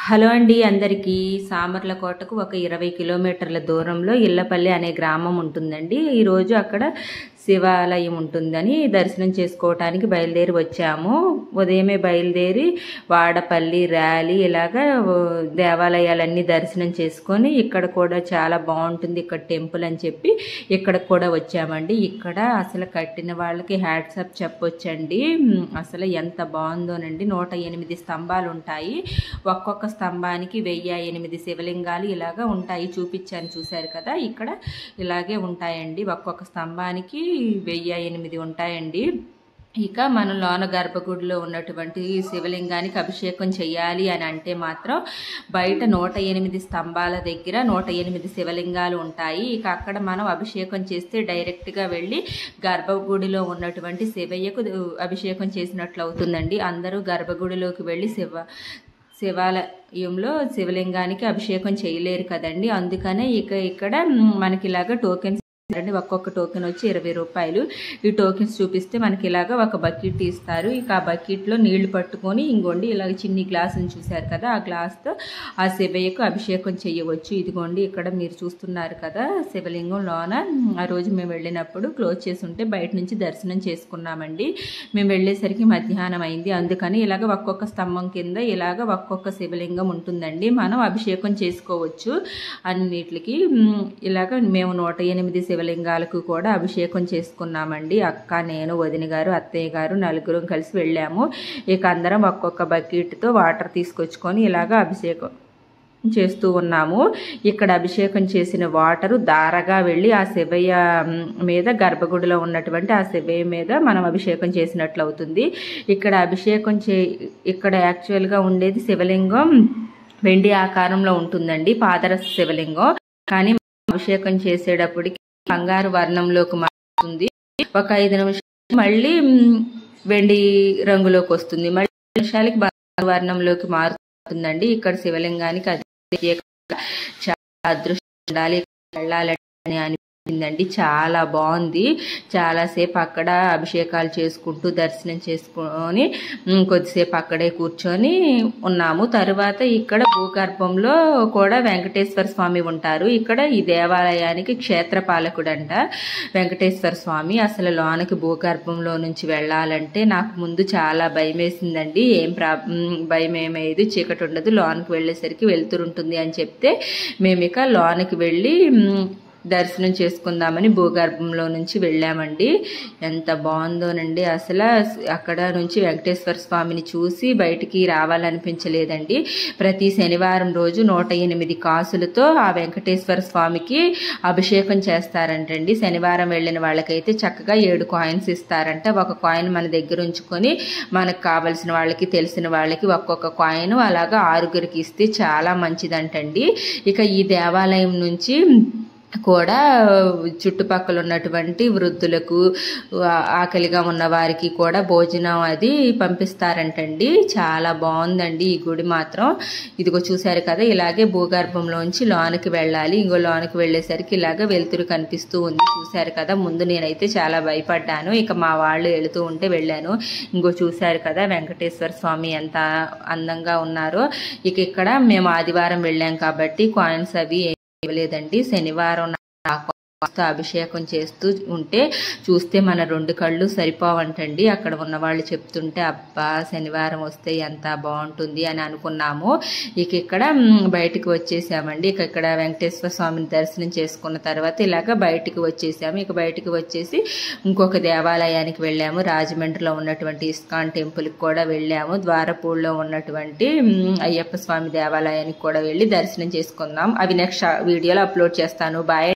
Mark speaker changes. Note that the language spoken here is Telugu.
Speaker 1: హలో అండి అందరికీ. సామర్లకోటకు ఒక 20 కిలోమీటర్ల దూరంలో ఇళ్లపల్లి అనే గ్రామం ఉంటుందండి. ఈరోజు అక్కడ శివాలయం ఉంటుందని దర్శనం చేసుకోవటానికి బయలుదేరి వచ్చాము. ఉదయమే బయలుదేరి వాడపల్లి, ర్యాలీ ఇలాగా దేవాలయాలన్నీ దర్శనం చేసుకొని ఇక్కడ కూడా చాలా బాగుంటుంది ఇక్కడ టెంపుల్ అని చెప్పి ఇక్కడ కూడా వచ్చామండి. ఇక్కడ అసలు కట్టిన వాళ్ళకి హ్యాట్సాప్ చెప్పొచ్చండి. అసలు ఎంత బాగుందోనండి. 108 స్తంభాలు ఉంటాయి. ఒక్కొక్క స్తంభానికి 1008 శివలింగాలు ఇలాగా ఉంటాయి. చూపించాను చూశారు కదా. ఇక్కడ ఇలాగే ఉంటాయండి. ఒక్కొక్క స్తంభానికి 1008 ఉంటాయండి. ఇక మనం లోన గర్భగుడిలో ఉన్నటువంటి శివలింగానికి అభిషేకం చేయాలి అని అంటే మాత్రం బయట 108 స్తంభాల దగ్గర 108 శివలింగాలు ఉంటాయి. ఇక అక్కడ మనం అభిషేకం చేస్తే డైరెక్ట్గా వెళ్ళి గర్భగుడిలో ఉన్నటువంటి శివయ్యకు అభిషేకం చేసినట్లు అవుతుందండి. అందరూ గర్భగుడిలోకి వెళ్ళి శివాలయంలో శివలింగానికి అభిషేకం చేయలేరు కదండి. అందుకనే ఇక్కడ మనకి ఇలాగా టోకెన్స్ అండి. ఒక్కొక్క టోకెన్ వచ్చి 20 రూపాయలు. ఈ టోకెన్స్ చూపిస్తే మనకి ఇలాగా ఒక బకెట్ ఇస్తారు. ఇక ఆ బకెట్లో నీళ్లు పట్టుకొని ఇంకోండి ఇలాగ చిన్ని గ్లాసుని చూశారు కదా, ఆ గ్లాస్తో ఆ శివయ్యకు అభిషేకం చేయవచ్చు. ఇదిగోండి ఇక్కడ మీరు చూస్తున్నారు కదా శివలింగం లోన. ఆ రోజు మేము వెళ్ళినప్పుడు క్లోజ్ చేసి ఉంటే బయట నుంచి దర్శనం చేసుకున్నామండి. మేము వెళ్ళేసరికి మధ్యాహ్నం అయింది. అందుకని ఇలాగ ఒక్కొక్క స్తంభం కింద ఇలాగ ఒక్కొక్క శివలింగం ఉంటుందండి. మనం అభిషేకం చేసుకోవచ్చు అన్నిటికి. ఇలాగ మేము 108 శివలింగాలకు కూడా అభిషేకం చేసుకున్నామండి. అక్క, నేను, వదిన గారు, అత్తయ్య గారు నలుగురం కలిసి వెళ్ళాము. ఇక అందరం ఒక్కొక్క బకెట్తో వాటర్ తీసుకొచ్చుకొని ఇలాగ అభిషేకం చేస్తూ ఉన్నాము. ఇక్కడ అభిషేకం చేసిన వాటరు దారగా వెళ్ళి ఆ శివయ్య మీద, గర్భగుడిలో ఉన్నటువంటి ఆ శివయ్య మీద మనం అభిషేకం చేసినట్లు అవుతుంది. ఇక్కడ అభిషేకం ఇక్కడ యాక్చువల్గా ఉండేది శివలింగం వెండి ఆకారంలో ఉంటుందండి, పాదరస శివలింగం. కానీ అభిషేకం చేసేటప్పటికి బంగారు వర్ణంలోకి మారుతుంది. ఒక 5 నిమిషాలు మళ్ళీ వెండి రంగులోకి వస్తుంది. మళ్ళీ 5 నిమిషాలకి బంగారు వర్ణంలోకి మారుతుందండి. ఇక్కడ శివలింగానికి అది చాలా అదృష్టం ఉండాలి, వెళ్ళాలని అనిపించిందండి. చాలా బాగుంది. చాలాసేపు అక్కడ అభిషేకాలు చేసుకుంటూ దర్శనం చేసుకొని కొద్దిసేపు అక్కడే కూర్చొని ఉన్నాము. తరువాత ఇక్కడ భూగర్భంలో కూడా వెంకటేశ్వర స్వామి ఉంటారు. ఇక్కడ ఈ దేవాలయానికి క్షేత్రపాలకుడంట వెంకటేశ్వర స్వామి. అసలు లోనకి భూగర్భంలో నుంచి వెళ్ళాలంటే నాకు ముందు చాలా భయం వేసిందండి. భయం ఏమేది, చీకటి ఉండదు, లోనకి వెళ్ళేసరికి వెళ్తుంటుంది అని చెప్తే మేము ఇక లోనకి వెళ్ళి దర్శనం చేసుకుందామని భూగర్భంలో నుంచి వెళ్ళామండి. ఎంత బాగుందోనండి. అసలు అక్కడ నుంచి వెంకటేశ్వర స్వామిని చూసి బయటికి రావాలనిపించలేదండి. ప్రతి శనివారం రోజు 108 కాసులతో ఆ వెంకటేశ్వర స్వామికి అభిషేకం చేస్తారంటండి. శనివారం వెళ్ళిన వాళ్ళకైతే చక్కగా 7 కాయిన్స్ ఇస్తారంట. ఒక కాయిన్ మన దగ్గర ఉంచుకొని మనకు కావలసిన వాళ్ళకి, తెలిసిన వాళ్ళకి ఒక్కొక్క కాయిన్ అలాగా 6గురికి ఇస్తే చాలా మంచిదంటండి. ఇక ఈ దేవాలయం నుంచి కూడా చుట్టుపక్కల ఉన్నటువంటి వృద్ధులకు, ఆకలిగా ఉన్న వారికి కూడా భోజనం అది పంపిస్తారంటండి. చాలా బాగుందండి ఈ గుడి మాత్రం. ఇదిగో చూశారు కదా, ఇలాగే భూగర్భంలోంచి లోనికి వెళ్ళాలి. ఇంకో లోనికి వెళ్ళేసరికి ఇలాగ వెలుతురు కనిపిస్తూ ఉంది. చూశారు కదా, ముందు నేనైతే చాలా భయపడ్డాను. ఇక మా వాళ్ళు వెళుతూ ఉంటే వెళ్ళాను. ఇంకో చూశారు కదా వెంకటేశ్వర స్వామి ఎంత అందంగా ఉన్నారో. ఇక ఇక్కడ మేము ఆదివారం వెళ్ళాం కాబట్టి కాయిన్స్ అవి ఇవ్వలేదండి. శనివారం అభిషేకం చేస్తూ ఉంటే చూస్తే మన 2 కళ్ళు సరిపోవంటండి. అక్కడ ఉన్న వాళ్ళు చెప్తుంటే అబ్బా శనివారం వస్తే ఎంత బాగుంటుంది అని అనుకున్నాము. ఇక ఇక్కడ బయటికి వచ్చేసామండి. ఇక్కడ వెంకటేశ్వర స్వామిని దర్శనం చేసుకున్న తర్వాత ఇలాగ బయటికి వచ్చేసాము. ఇక బయటికి వచ్చేసి ఇంకొక దేవాలయానికి వెళ్ళాము. రాజమండ్రిలో ఉన్నటువంటి ఇస్కాన్ టెంపుల్కి కూడా వెళ్ళాము. ద్వారపూడిలో ఉన్నటువంటి అయ్యప్ప స్వామి దేవాలయానికి కూడా వెళ్ళి దర్శనం చేసుకుందాం. అవి నెక్స్ట్ వీడియోలో అప్లోడ్ చేస్తాను. బాయ్.